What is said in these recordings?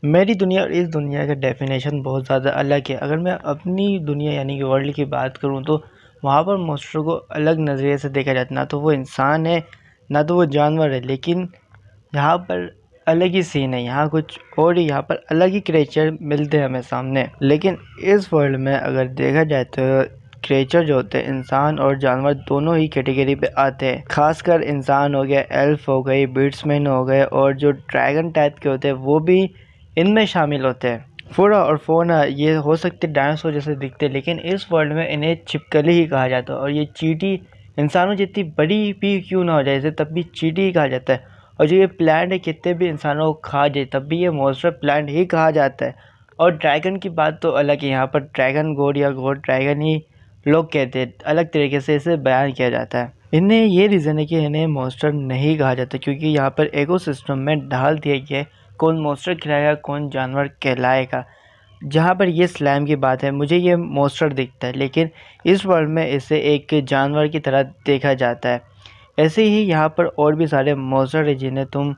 मेरी दुनिया और इस दुनिया का डेफिनेशन बहुत ज़्यादा अलग है। अगर मैं अपनी दुनिया यानी कि वर्ल्ड की बात करूँ तो वहाँ पर मॉन्स्टर को अलग नज़रिए से देखा जाता है। ना तो वो इंसान है, ना तो वो जानवर है, लेकिन यहाँ पर अलग ही सीन है। यहाँ कुछ और ही, यहाँ पर अलग ही क्रिएचर मिलते हैं हमें सामने। लेकिन इस वर्ल्ड में अगर देखा जाए तो क्रिएचर जो होते हैं इंसान और जानवर दोनों ही कैटेगरी पे आते हैं। खासकर इंसान हो गया, एल्फ हो गई, बीट्समैन हो गए और जो ड्रैगन टाइप के होते हैं वो भी इनमें शामिल होते हैं। फ्लोरा और फौना ये हो सकते डायनासोर जैसे दिखते हैं, लेकिन इस वर्ल्ड में इन्हें छिपकली ही कहा जाता है। और ये चींटी इंसानों जितनी बड़ी भी क्यों ना हो जाए इसे तब भी चींटी ही कहा जाता है। और जो ये प्लांट है कितने भी इंसानों को खा जाए तब भी ये मॉन्स्टर प्लांट ही कहा जाता है। और ड्रैगन की बात तो अलग है, यहाँ पर ड्रैगन गॉड या गॉड ड्रैगन ही लोग कहते हैं, अलग तरीके से इसे बयान किया जाता है। इन्हें ये रीज़न है कि इन्हें मॉन्स्टर नहीं कहा जाता क्योंकि यहाँ पर इकोसिस्टम में ढाल दिया गया है कौन मॉन्स्टर कहलाएगा कौन जानवर कहलाएगा। जहाँ पर ये स्लैम की बात है, मुझे ये मॉन्स्टर दिखता है लेकिन इस वर्ल्ड में इसे एक जानवर की तरह देखा जाता है। ऐसे ही यहाँ पर और भी सारे मॉन्स्टर है जिन्हें तुम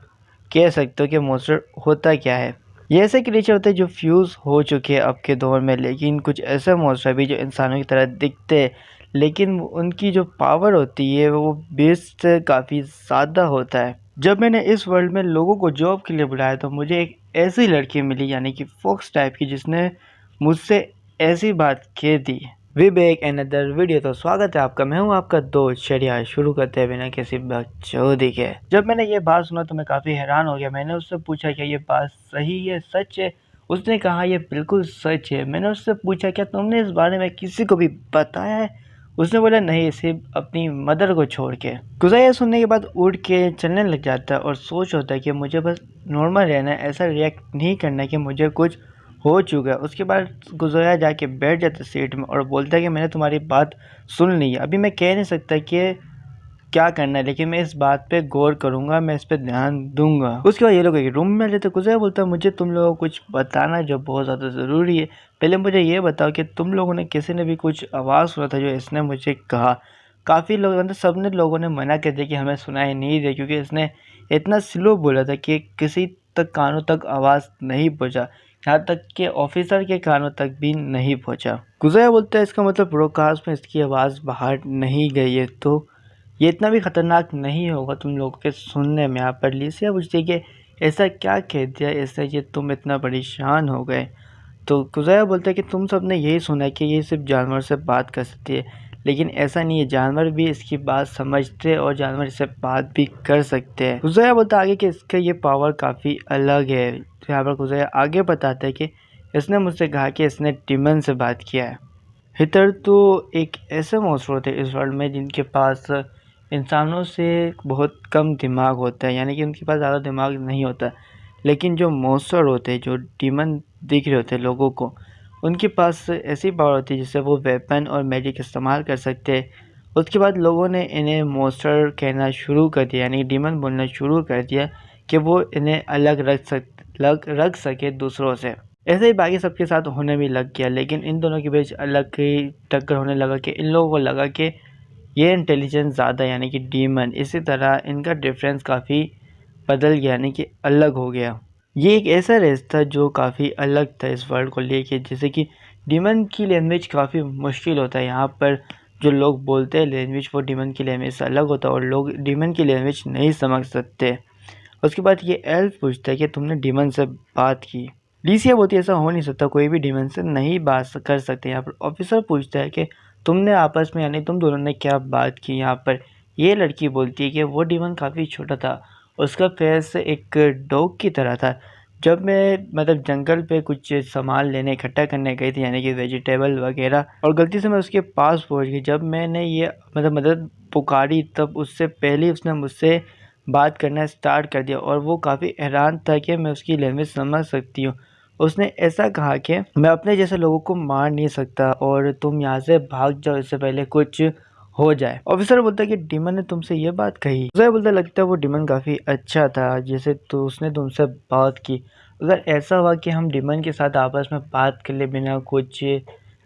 कह सकते हो कि मॉन्स्टर होता क्या है। ये ऐसे क्रिएचर होते हैं जो फ्यूज़ हो चुके हैं अब के दौर में, लेकिन कुछ ऐसे मॉन्स्टर भी जो इंसानों की तरह दिखते हैं लेकिन उनकी जो पावर होती है वो बीस्ट से काफ़ी ज़्यादा होता है। जब मैंने इस वर्ल्ड में लोगों को जॉब के लिए बुलाया तो मुझे एक ऐसी लड़की मिली यानी कि फॉक्स टाइप की जिसने मुझसे ऐसी बात कह दी। We back another video. तो स्वागत है आपका, मैं हूं आपका दोस्त शरिया। शुरू करते हैं बिना किसी बकचोदी के। जब मैंने ये बात सुना तो मैं काफ़ी हैरान हो गया। मैंने उससे पूछा क्या ये बात सही है, सच है? उसने कहा ये बिल्कुल सच है। मैंने उससे पूछा क्या तुमने इस बारे में किसी को भी बताया है? उसने बोला नहीं, सिर्फ अपनी मदर को छोड़ के। गुज़ाया सुनने के बाद उठ के चलने लग जाता है और सोच होता है कि मुझे बस नॉर्मल रहना है, ऐसा रिएक्ट नहीं करना कि मुझे कुछ हो चुका है। उसके बाद गुज़ाया जाके बैठ जाता है सीट में और बोलता है कि मैंने तुम्हारी बात सुन ली है। अभी मैं कह नहीं सकता कि क्या करना है, लेकिन मैं इस बात पे गौर करूंगा, मैं इस पे ध्यान दूंगा। उसके बाद ये लोग एक रूम में लेते। गुज़ाया बोलता है मुझे तुम लोगों को कुछ बताना जो बहुत ज़्यादा ज़रूरी है। पहले मुझे ये बताओ कि तुम लोगों ने किसी ने भी कुछ आवाज़ सुना था जो इसने मुझे कहा? काफ़ी लोग मतलब सब ने लोगों ने मना कर दिया कि हमें सुनाई नहीं दे क्योंकि इसने इतना स्लो बोला था कि किसी तक कानों तक आवाज़ नहीं पहुँचा, यहाँ तक कि ऑफिसर के कानों तक भी नहीं पहुँचा। गुज़ाया बोलता है इसका मतलब ब्रॉडकास्ट में इसकी आवाज़ बाहर नहीं गई है तो ये इतना भी ख़तरनाक नहीं होगा तुम लोगों के सुनने में। यहाँ पर लिसिया पूछती है कि ऐसा क्या कह दिया इससे कि तुम इतना परेशान हो गए? तो गुज़ाया बोलता है कि तुम सब ने यही सुना है कि ये सिर्फ जानवर से बात कर सकती है, लेकिन ऐसा नहीं है, जानवर भी इसकी बात समझते हैं और जानवर इससे बात भी कर सकते हैं। गुज़ाया बोलता है आगे कि इसका ये पावर काफ़ी अलग है। यहाँ पर गुज़ाया आगे बताता है कि इसने मुझसे कहा कि इसने डिमन से बात किया है। हितर तो एक ऐसे मॉन्स्टर होते हैं इस वर्ल्ड में जिनके पास इंसानों से बहुत कम दिमाग होता है, यानी कि उनके पास ज़्यादा दिमाग नहीं होता। लेकिन जो मॉन्स्टर होते हैं, जो डीमन दिख रहे होते हैं लोगों को, उनके पास ऐसी पावर होती है जिससे वो वेपन और मैजिक इस्तेमाल कर सकते हैं। उसके बाद लोगों ने इन्हें मॉन्स्टर कहना शुरू कर दिया, यानी डीमन बोलना शुरू कर दिया कि वो इन्हें अलग रख सके दूसरों से। ऐसे ही बाकी सबके साथ होने भी लग गया, लेकिन इन दोनों के बीच अलग ही टक्कर होने लगा कि इन लोगों को लगा कि ये इंटेलिजेंस ज़्यादा यानी कि डीमन, इसी तरह इनका डिफरेंस काफ़ी बदल गया यानी कि अलग हो गया। ये एक ऐसा रेस था जो काफ़ी अलग था इस वर्ल्ड को लेके, जैसे कि डीमन की लैंग्वेज काफ़ी मुश्किल होता है। यहाँ पर जो लोग बोलते हैं लैंग्वेज वो डीमन की लैंग्वेज से अलग होता है और लोग डीमन की लैंग्वेज नहीं समझ सकते। उसके बाद ये एल्फ पूछता है कि तुमने डीमन से बात की? लिसिया बोलती है ऐसा हो नहीं सकता, कोई भी डीमन से नहीं बात कर सकते। यहाँ पर ऑफिसर पूछता है कि तुमने आपस में यानी तुम दोनों ने क्या बात की? यहाँ पर ये लड़की बोलती है कि वो डीमन काफ़ी छोटा था, उसका फेस एक डॉग की तरह था। जब मैं मतलब जंगल पे कुछ सामान लेने इकट्ठा करने गई थी यानी कि वेजिटेबल वगैरह, और गलती से मैं उसके पास पहुंच गई। जब मैंने ये मतलब मदद पुकारी तब उससे पहले उसने मुझसे बात करना स्टार्ट कर दिया और वो काफ़ी हैरान था कि मैं उसकी लैंग्वेज समझ सकती हूँ। उसने ऐसा कहा कि मैं अपने जैसे लोगों को मार नहीं सकता और तुम यहाँ से भाग जाओ इससे पहले कुछ हो जाए। ऑफिसर बोलता है कि डीमन ने तुमसे ये बात कही? मुझे बोलता लगता है वो डीमन काफ़ी अच्छा था जैसे तो उसने तुमसे बात की। अगर ऐसा हुआ कि हम डीमन के साथ आपस में बात कर ले बिना कुछ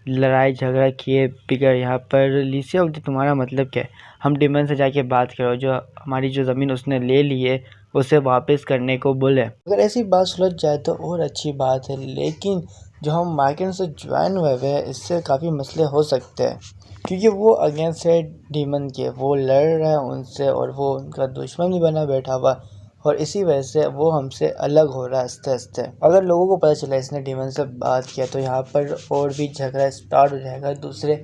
लड़ाई झगड़ा किए बिगड़, यहाँ पर लिसिया बोलती तुम्हारा मतलब क्या है? हम डीमन से जाके बात करो, जो हमारी जो ज़मीन उसने ले ली है उसे वापस करने को बोले। अगर ऐसी बात सुलझ जाए तो और अच्छी बात है, लेकिन जो हम मार्केट से ज्वाइन हुए हैं इससे काफ़ी मसले हो सकते हैं, क्योंकि वो अगेंस्ट है डीमन के, वो लड़ रहा है उनसे और वो उनका दुश्मन भी बना बैठा हुआ, और इसी वजह से वो हमसे अलग हो रहा है आस्ते आस्ते। अगर लोगों को पता चला इसने डीमन से बात किया तो यहाँ पर और भी झगड़ा स्टार्ट हो जाएगा दूसरे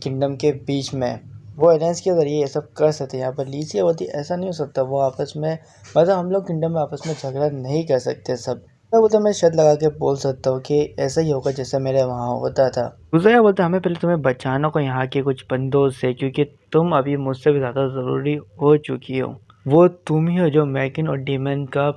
किंगडम के बीच में। वो अलायंस के ज़रिए ये सब कर सकते हैं। यहाँ पर लीसिया होती ऐसा नहीं हो सकता, वो आपस में मतलब हम लोग किंगडम में आपस में झगड़ा नहीं कर सकते सब। तो वो तो मैं शर्त लगा के बोल सकता हूँ कि ऐसा ही होगा जैसे मेरे वहाँ होता था। गुजरिया बोलता हमें पहले तुम्हें बचाना को यहाँ के कुछ बंदों से, क्योंकि तुम अभी मुझसे भी ज़्यादा ज़रूरी हो चुकी हो। वो तुम ही हो जो मैकिन और डीमन का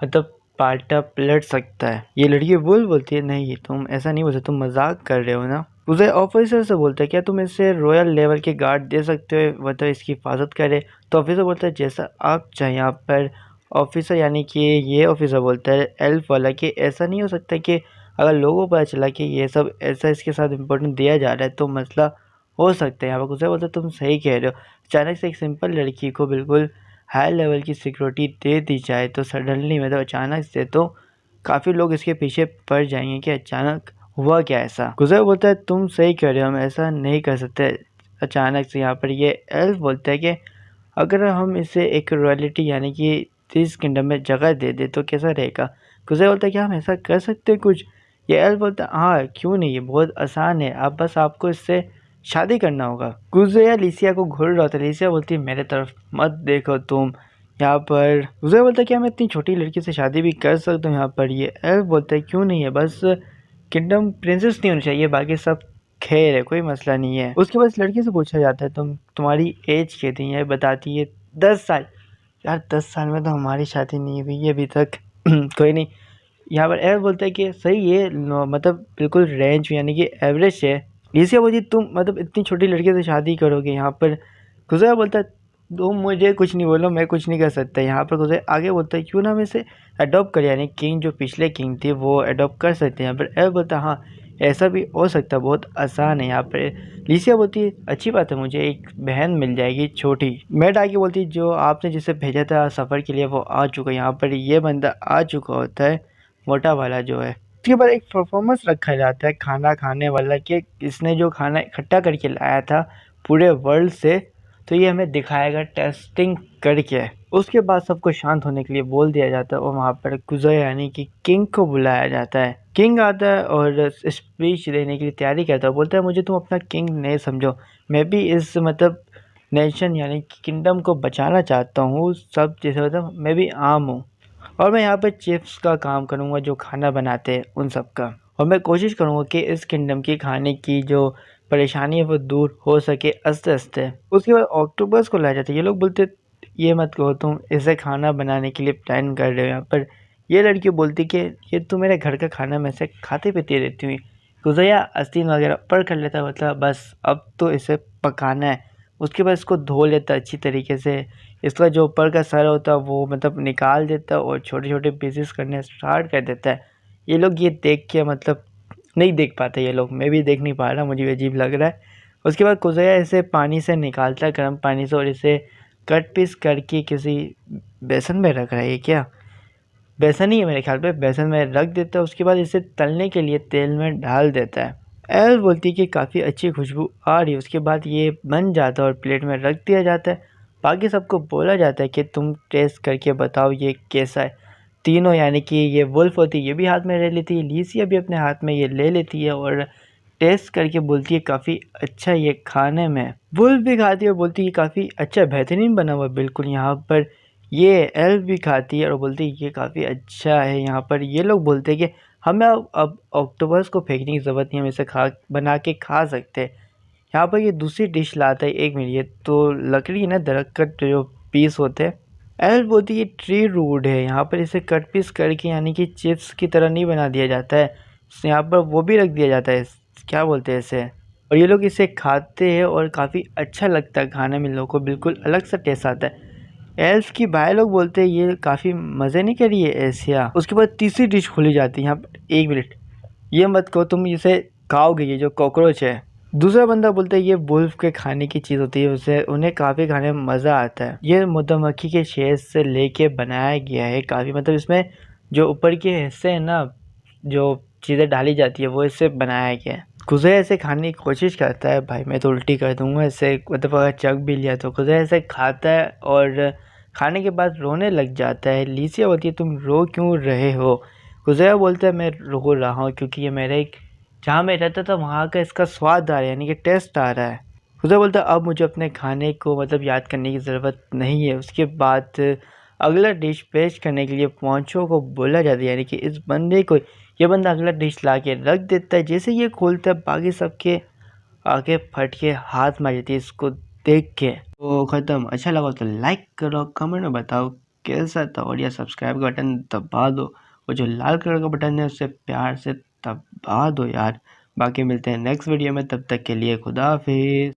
मतलब पार्टा पलट सकता है। ये लड़की बोलती है नहीं तुम ऐसा नहीं बोलते, तुम मजाक कर रहे हो ना। उसे ऑफिसर से बोलता है क्या तुम इसे रॉयल लेवल के गार्ड दे सकते हो, मतलब इसकी हिफाजत करे। तो ऑफिसर बोलता है जैसा आप चाहें। यहाँ पर ऑफिसर यानी कि ये ऑफिसर बोलता है एल्फ वाला कि ऐसा नहीं हो सकता कि अगर लोगों को पता चला कि ये सब ऐसा इसके साथ इम्पोर्टेंट दिया जा रहा है तो मसला हो सकता है। यहाँ पर गुस्सा बोलता है तुम सही कह रहे हो। अचानक से एक सिंपल लड़की को बिल्कुल हाई लेवल की सिक्योरिटी दे दी जाए तो सडनली मतलब अचानक से तो काफ़ी लोग इसके पीछे पड़ जाएंगे कि अचानक हुआ क्या ऐसा। गुजर बोलता है तुम सही कह रहे हो, हम ऐसा नहीं कर सकते अचानक से। यहाँ पर ये एल्फ बोलता है कि अगर हम इसे एक रॉयल्टी यानी कि इस किंगडम में जगह दे दे तो कैसा रहेगा। गुजर बोलता है कि हम ऐसा कर सकते हैं कुछ। ये एल्फ बोलता है हाँ क्यों नहीं, ये बहुत आसान है, आप बस आपको इससे शादी करना होगा। गुजरिया लिसिया को घूर रहा था। लिसिया बोलती है मेरे तरफ मत देखो तुम। यहाँ पर गुजरिया बोलता है क्या मैं इतनी छोटी लड़की से शादी भी कर सकता हूँ। यहाँ पर ये एल्फ बोलता है क्यों नहीं है, बस किंगडम प्रिंसेस नहीं होनी चाहिए, बाकी सब खैर है, कोई मसला नहीं है। उसके बाद लड़की से पूछा जाता है तुम्हारी एज कितनी है। बताती है 10 साल। यार 10 साल में तो हमारी शादी नहीं हुई है अभी तक। कोई नहीं। यहाँ पर एल्फ बोलता है कि सही है, मतलब बिल्कुल रेंज यानी कि एवरेज है। लिसिया बोलती तुम मतलब इतनी छोटी लड़की से शादी करोगे। यहाँ पर गुजरिया बोलता है तुम मुझे कुछ नहीं बोलो, मैं कुछ नहीं कर सकता। यहाँ पर गुजरिया आगे बोलता है क्यों ना हम इसे अडॉप्ट कर, यानी किंग जो पिछले किंग थे वो अडॉप्ट कर सकते हैं। यहाँ पर एल्फ बोलता है हाँ ऐसा भी हो सकता है, बहुत आसान है। यहाँ पर लिसिया बोलती है अच्छी बात है, मुझे एक बहन मिल जाएगी छोटी। मैड आगे बोलती है जो आपने जिसे भेजा था सफ़र के लिए वो आ चुका है। यहाँ पर ये बंदा आ चुका होता है, मोटा वाला जो है। उसके बाद एक परफॉर्मेंस रखा जाता है खाना खाने वाला कि इसने जो खाना इकट्ठा करके लाया था पूरे वर्ल्ड से, तो ये हमें दिखाएगा टेस्टिंग करके। उसके बाद सबको शांत होने के लिए बोल दिया जाता है और वहाँ पर गुजर यानी कि किंग को बुलाया जाता है। किंग आता है और स्पीच देने की तैयारी करता है। बोलता है मुझे तुम अपना किंग नहीं समझो, मैं भी इस मतलब नेशन यानी कि किंगडम को बचाना चाहता हूँ सब, जैसे मतलब मैं भी आम हूँ और मैं यहाँ पे चिफ्स का काम करूँगा जो खाना बनाते हैं उन सब का, और मैं कोशिश करूँगा कि इस किंगडम की खाने की जो परेशानी है वो दूर हो सके आस्ते आस्ते। उसके बाद ऑक्टोपस को लाया जाता है। ये लोग बोलते ये मत कहो तुम इसे खाना बनाने के लिए प्लान कर रहे हो। यहाँ पर ये लड़की बोलती कि ये तो मेरे घर का खाना मैं से खाते पीते रहती हुई। गुजरिया आस्तीन वगैरह पर कर लेता, मतलब बस अब तो इसे पकाना है। उसके बाद इसको धो लेता अच्छी तरीके से। इसका जो ऊपर का सर होता है वो मतलब निकाल देता और छोटे छोटे पीसेस करने स्टार्ट कर देता है। ये लोग ये देख के मतलब नहीं देख पाते ये लोग, मैं भी देख नहीं पा रहा, मुझे अजीब लग रहा है। उसके बाद गुजरिया इसे पानी से निकालता है, गर्म पानी से, और इसे कट पीस करके किसी बेसन में रख रहा है। ये क्या बेसन ही है मेरे ख्याल पे, बेसन में रख देता है। उसके बाद इसे तलने के लिए तेल में डाल देता है। एल बोलती है कि काफ़ी अच्छी खुशबू आ रही है। उसके बाद ये बन जाता है और प्लेट में रख दिया जाता है। बाकी सबको बोला जाता है कि तुम टेस्ट करके बताओ ये कैसा है। तीनों यानी कि ये वुल्फ होती है, ये भी हाथ में ले लेती है, लीसिया भी अपने हाथ में ये ले लेती है और टेस्ट करके बोलती है काफ़ी अच्छा ये खाने में। वुल्फ भी खाती है और बोलती है काफ़ी अच्छा बेहतरीन बना हुआ बिल्कुल। यहाँ पर ये एल्फ भी खाती है और बोलती है ये काफ़ी अच्छा है। यहाँ पर ये लोग बोलते हैं कि हमें अब ऑक्टोपस को फेंकने की ज़रूरत नहीं, हम इसे बना के खा सकते हैं। यहाँ पर ये दूसरी डिश लाता है। एक मिनट, ये तो लकड़ी ना दरख्त जो पीस होते हैं। एल्फ बोलती है ट्री रूड है। यहाँ पर इसे कट पीस करके यानी कि चिप्स की तरह नहीं बना दिया जाता है, यहाँ पर वो भी रख दिया जाता है, क्या बोलते हैं इसे, और ये लोग इसे खाते हैं और काफ़ी अच्छा लगता है खाने में, लोगों को बिल्कुल अलग सा टेस्ट आता है। एल्फ की भाई लोग बोलते हैं ये काफ़ी मज़े नहीं करी है एशिया। उसके बाद तीसरी डिश खोली जाती है। यहाँ पर एक मिनट, ये मत कहो तुम इसे खाओगे, ये जो कॉकरोच है दूसरा बंदा बोलता है ये वुल्फ के खाने की चीज़ होती है, उसे उन्हें काफ़ी खाने में मज़ा आता है। ये मधुमक्खी के शहद से लेके बनाया गया है काफ़ी, मतलब इसमें जो ऊपर के हिस्से हैं ना, जो चीज़ें डाली जाती है वो इससे बनाया गया है। खुज़े ऐसे खाने की कोशिश करता है, भाई मैं तो उल्टी कर दूंगा इससे, मतलब अगर चख भी लिया तो। खुज़े ऐसे खाता है और खाने के बाद रोने लग जाता है। लीसिया बोलती है तुम रो क्यों रहे हो? खुज़े बोलता है मैं रो रहा हूँ क्योंकि ये मेरे एक, जहाँ मैं रहता था वहाँ का इसका स्वाद आ रहा है, यानी कि टेस्ट आ रहा है। खुदा बोलता है अब मुझे अपने खाने को मतलब याद करने की ज़रूरत नहीं है। उसके बाद अगला डिश पेश करने के लिए पॉन्चो को बोला जाता है, यानी कि इस बंदे को, ये बंदा अगला डिश ला के रख देता है। जैसे ये खोलता है बाकी सबके आगे फट के हाथ मार जाती है इसको देख के। तो ख़त्म। अच्छा लगा तो लाइक करो, कमेंट में बताओ कैसा था, और या सब्सक्राइब का बटन दबा दो, और जो लाल कलर का बटन है उससे प्यार से दबा दो यार। बाकी मिलते हैं नेक्स्ट वीडियो में, तब तक के लिए खुदा हाफिज़।